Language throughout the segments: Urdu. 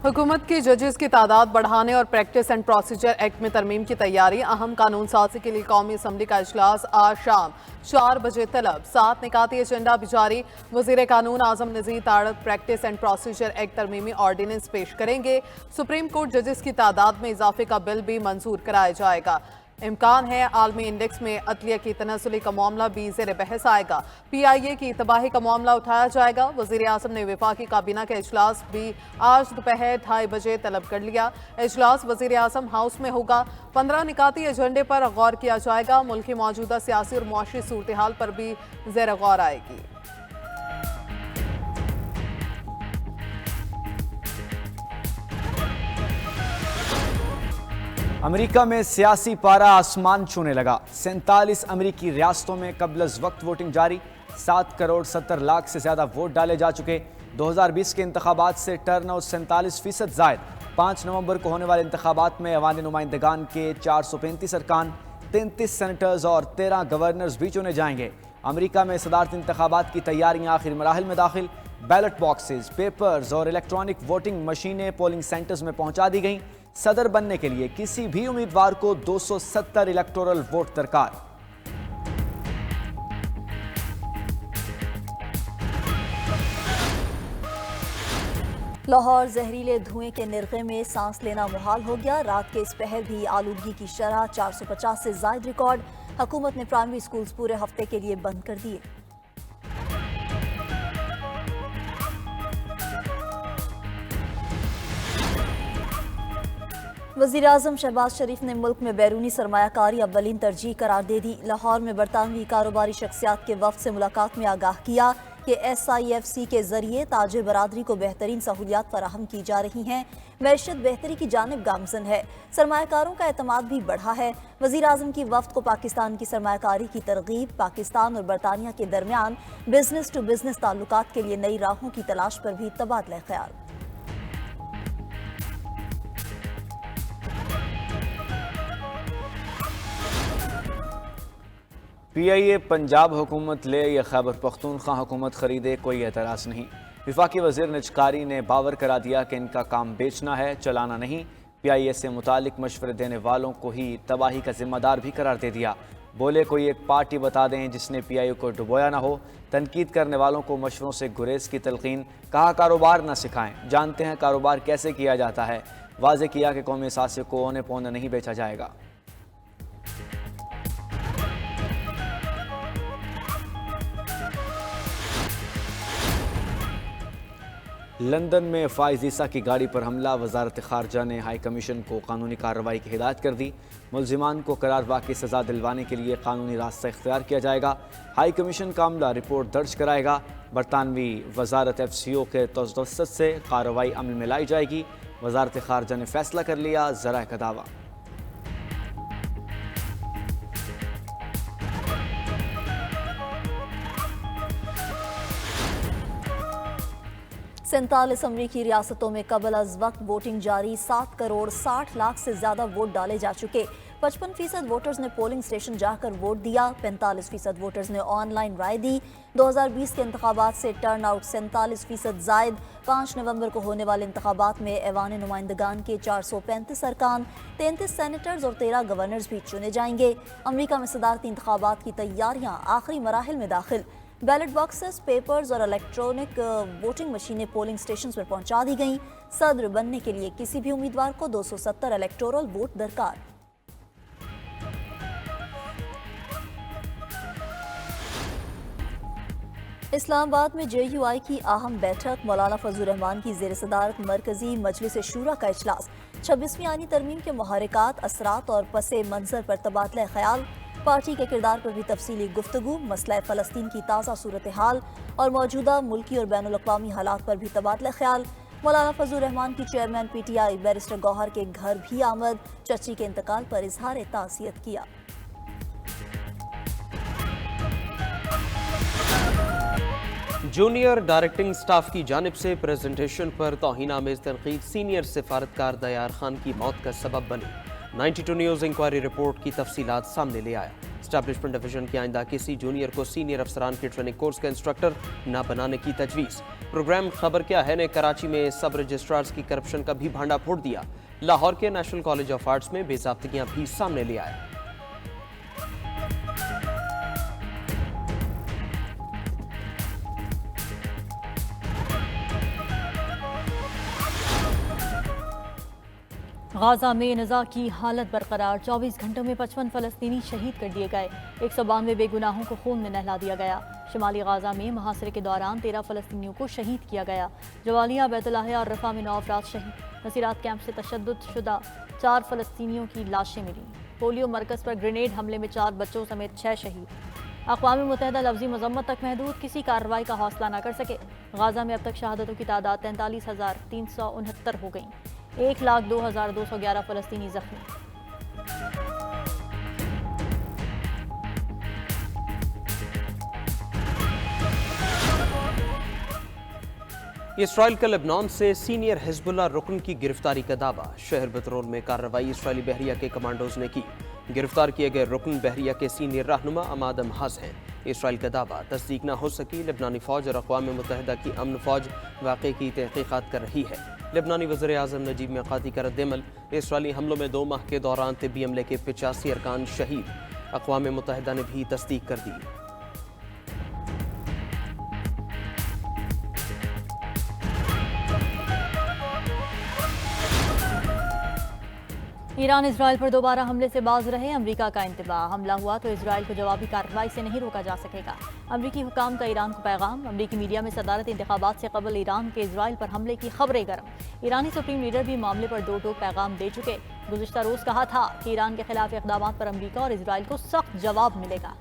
حکومت کی ججز کی تعداد بڑھانے اور پریکٹس اینڈ پروسیجر ایکٹ میں ترمیم کی تیاری۔ اہم قانون سازی کے لیے قومی اسمبلی کا اجلاس آج شام 4 بجے طلب۔ 7 نکاتی ایجنڈا بھی جاری۔ وزیر قانون اعظم Nazir Tarar practice and procedure act ترمیمی آرڈیننس پیش کریں گے۔ سپریم کورٹ ججز کی تعداد میں اضافے کا بل بھی منظور کرایا جائے گا۔ امکان ہے عالمی انڈیکس میں عدلیہ کی تنزلی کا معاملہ بھی زیر بحث آئے گا۔ پی آئی اے کی تباہی کا معاملہ اٹھایا جائے گا۔ وزیر اعظم نے وفاقی کابینہ کا اجلاس بھی آج دوپہر 2:30 بجے طلب کر لیا۔ اجلاس وزیر اعظم ہاؤس میں ہوگا۔ 15 نکاتی ایجنڈے پر غور کیا جائے گا۔ ملک کی موجودہ سیاسی اور معاشی صورتحال پر بھی زیر غور آئے گی۔ امریکہ میں سیاسی پارہ آسمان چھونے لگا۔ 47 امریکی ریاستوں میں قبل از وقت ووٹنگ جاری۔ 7 کروڑ 70 لاکھ سے زیادہ ووٹ ڈالے جا چکے۔ 2020 کے انتخابات سے ٹرن آؤٹ 47% زائد۔ 5 نومبر کو ہونے والے انتخابات میں ایوان نمائندگان کے 435 ارکان، 33 سینیٹرز اور 13 گورنرز بھی چنے جائیں گے۔ امریکہ میں صدارتی انتخابات کی تیاریاں آخری مراحل میں داخل۔ بیلٹ باکسز، پیپرز اور الیکٹرانک ووٹنگ مشینیں پولنگ سینٹرز میں پہنچا دی گئیں۔ صدر بننے کے لیے کسی بھی امیدوار کو 270 الیکٹورل ووٹ درکار۔ لاہور زہریلے دھوئیں کے نرغے میں سانس لینا محال ہو گیا۔ رات کے اس پہر بھی آلودگی کی شرح 450 سے زائد ریکارڈ۔ حکومت نے پرائمری سکولز پورے ہفتے کے لیے بند کر دیے۔ وزیر اعظم شہباز شریف نے ملک میں بیرونی سرمایہ کاری اولین ترجیح قرار دے دی۔ لاہور میں برطانوی کاروباری شخصیات کے وفد سے ملاقات میں آگاہ کیا کہ SIFC کے ذریعے تاجر برادری کو بہترین سہولیات فراہم کی جا رہی ہیں۔ معیشت بہتری کی جانب گامزن ہے۔ سرمایہ کاروں کا اعتماد بھی بڑھا ہے۔ وزیر اعظم کی وفد کو پاکستان کی سرمایہ کاری کی ترغیب، پاکستان اور برطانیہ کے درمیان بزنس ٹو بزنس تعلقات کے لیے نئی راہوں کی تلاش پر بھی تبادلہ خیال۔ پی آئی اے پنجاب حکومت لے یا خیبر پختونخوا حکومت خریدے کوئی اعتراض نہیں۔ وفاقی وزیر نجکاری نے باور کرا دیا کہ ان کا کام بیچنا ہے، چلانا نہیں۔ پی آئی اے سے متعلق مشورے دینے والوں کو ہی تباہی کا ذمہ دار بھی قرار دے دیا۔ بولے کوئی ایک پارٹی بتا دیں جس نے پی آئی اے کو ڈبویا نہ ہو۔ تنقید کرنے والوں کو مشوروں سے گریز کی تلقین۔ کہا کاروبار نہ سکھائیں، جانتے ہیں کاروبار کیسے کیا جاتا ہے۔ واضح کیا کہ قومی اثاثے کو اونے پونے نہیں بیچا جائے گا۔ لندن میں فائز عیسیٰ کی گاڑی پر حملہ۔ وزارت خارجہ نے ہائی کمیشن کو قانونی کارروائی کی ہدایت کر دی۔ ملزمان کو قرار واقعی سزا دلوانے کے لیے قانونی راستہ اختیار کیا جائے گا۔ ہائی کمیشن کا عملہ رپورٹ درج کرائے گا۔ برطانوی وزارت FCO کے توسط سے کارروائی عمل میں لائی جائے گی۔ وزارت خارجہ نے فیصلہ کر لیا، ذرائع کا دعویٰ۔ سینتالیس امریکی ریاستوں میں قبل از وقت ووٹنگ جاری۔ 7 کروڑ 60 لاکھ سے زیادہ ووٹ ڈالے جا چکے۔ 55% ووٹرز نے پولنگ سٹیشن جا کر ووٹ دیا۔ 45% ووٹرز نے آن لائن رائے دی۔ 2020 کے انتخابات سے ٹرن آؤٹ 47% زائد۔ 5 نومبر کو ہونے والے انتخابات میں ایوان نمائندگان کے 435 ارکان، 33 سینیٹرز اور 13 گورنرز بھی چنے جائیں گے۔ امریکہ میں صدارتی انتخابات کی تیاریاں آخری مراحل میں داخل۔ بیلٹ باکسز، پیپرز اور الیکٹرانک ووٹنگ مشینیں پولنگ سٹیشنز پر پہنچا دی گئیں۔ صدر بننے کے لیے کسی بھی امیدوار کو 270 الیکٹورل ووٹ درکار۔ اسلام آباد میں JUI کی اہم بیٹھک۔ مولانا فضل الرحمان کی زیر صدارت مرکزی مجلس شورا کا اجلاس۔ 26ویں آئینی ترمیم کے محرکات، اثرات اور پس منظر پر تبادلہ خیال۔ پارٹی کے کردار پر بھی تفصیلی گفتگو۔ مسئلہ فلسطین کی تازہ صورتحال اور موجودہ ملکی اور بین الاقوامی حالات پر بھی تبادلہ خیال۔ مولانا فضل الرحمان کی چیئرمین PTI بیرسٹر گوہر کے گھر بھی آمد۔ چچی کے انتقال پر اظہار تعزیت کیا۔ جونیئر ڈائریکٹنگ سٹاف کی جانب سے پریزنٹیشن پر توہین آمیز تنقید سینئر سفارتکار دیار خان کی موت کا سبب بنی۔ 92 نیوز انکوائری رپورٹ کی تفصیلات سامنے لے آیا۔ اسٹیبلشمنٹ ڈویژن کے آئندہ کسی جونیئر کو سینئر افسران کے ٹریننگ کورس کا انسٹرکٹر نہ بنانے کی تجویز۔ پروگرام خبر کیا ہے نے کراچی میں سب رجسٹرارز کی کرپشن کا بھی بھانڈا پھوڑ دیا۔ لاہور کے نیشنل کالج آف آرٹس میں بے ضابطگیاں بھی سامنے لے آئے۔ غازہ میں نزاع کی حالت برقرار، 24 گھنٹوں میں 55 فلسطینی شہید کر دیے گئے، 192 بے گناہوں کو خون میں نہلا دیا گیا۔ شمالی غازہ میں محاصرے کے دوران 13 فلسطینیوں کو شہید کیا گیا۔ جوالیہ، بیت اللہ اور رفح میں 9 افراد شہید۔ نصیرات کیمپ سے تشدد شدہ 4 فلسطینیوں کی لاشیں ملی۔ پولیو مرکز پر گرینیڈ حملے میں 4 بچوں سمیت 6 شہید۔ اقوام متحدہ لفظی مذمت تک محدود، کسی کارروائی کا حوصلہ نہ کر سکے۔ غازہ میں اب تک شہادتوں کی تعداد 43,369 ہو گئی، 1,02,211 فلسطینی زخمی۔ اسرائیل کا لبنان سے سینئر حزب اللہ رکن کی گرفتاری کا دعویٰ۔ شہر بترول میں کارروائی اسرائیلی بحریہ کے کمانڈوز نے کی۔ گرفتار کیے گئے رکن بحریہ کے سینئر رہنما عماد محاذ ہیں۔ اسرائیل کا دعویٰ تصدیق نہ ہو سکی۔ لبنانی فوج اور اقوام متحدہ کی امن فوج واقعے کی تحقیقات کر رہی ہے۔ لبنانی وزیر اعظم نجیب میقاتی کا رد عمل۔ اسرائیلی حملوں میں 2 ماہ کے دوران طبی عملے کے 85 ارکان شہید۔ اقوام متحدہ نے بھی تصدیق کر دی۔ ایران اسرائیل پر دوبارہ حملے سے باز رہے، امریکہ کا انتباہ۔ حملہ ہوا تو اسرائیل کو جوابی کارروائی سے نہیں روکا جا سکے گا۔ امریکی حکام کا ایران کو پیغام۔ امریکی میڈیا میں صدارتی انتخابات سے قبل ایران کے اسرائیل پر حملے کی خبریں گرم۔ ایرانی سپریم لیڈر بھی معاملے پر 2 ٹوک پیغام دے چکے۔ گزشتہ روز کہا تھا کہ ایران کے خلاف اقدامات پر امریکہ اور اسرائیل کو سخت جواب ملے گا۔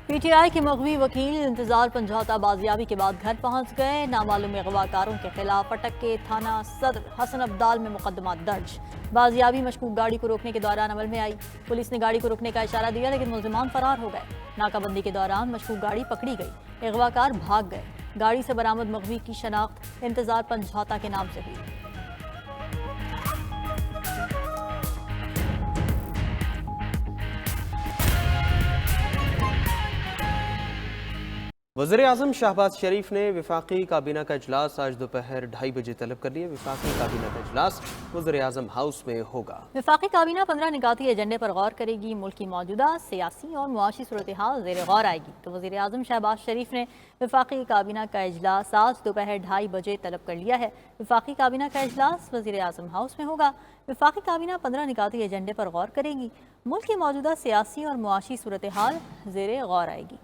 پی ٹی آئی کے مغوی وکیل انتظار سمجھوتہ بازیابی کے بعد گھر پہنچ گئے۔ نامعلوم اغواکاروں کے خلاف اٹک کے تھانہ صدر حسن عبدال میں مقدمات درج۔ بازیابی مشکوک گاڑی کو روکنے کے دوران عمل میں آئی۔ پولیس نے گاڑی کو روکنے کا اشارہ دیا لیکن ملزمان فرار ہو گئے۔ ناکہ بندی کے دوران مشکوک گاڑی پکڑی گئی، اغواکار بھاگ گئے۔ گاڑی سے برآمد مغوی کی شناخت انتظار سمجھوتہ کے نام سے ہوئی۔ وزیر اعظم شہباز شریف نے وفاقی کابینہ کا اجلاس آج دوپہر 2:30 بجے طلب کر لیا۔ وفاقی کابینہ کا اجلاس وزیر اعظم ہاؤس میں ہوگا۔ وفاقی کابینہ 15 نکاتی ایجنڈے پر غور کرے گی۔ ملک کی موجودہ سیاسی اور معاشی صورتحال زیر غور آئے گی۔ تو وزیر اعظم شہباز شریف نے وفاقی کابینہ کا اجلاس آج دوپہر 2:30 بجے طلب کر لیا ہے۔ وفاقی کابینہ کا اجلاس وزیر اعظم ہاؤس میں ہوگا۔ وفاقی کابینہ 15 نکاتی ایجنڈے پر غور کرے گی۔ ملک کی موجودہ سیاسی اور معاشی صورتحال زیر غور آئے گی۔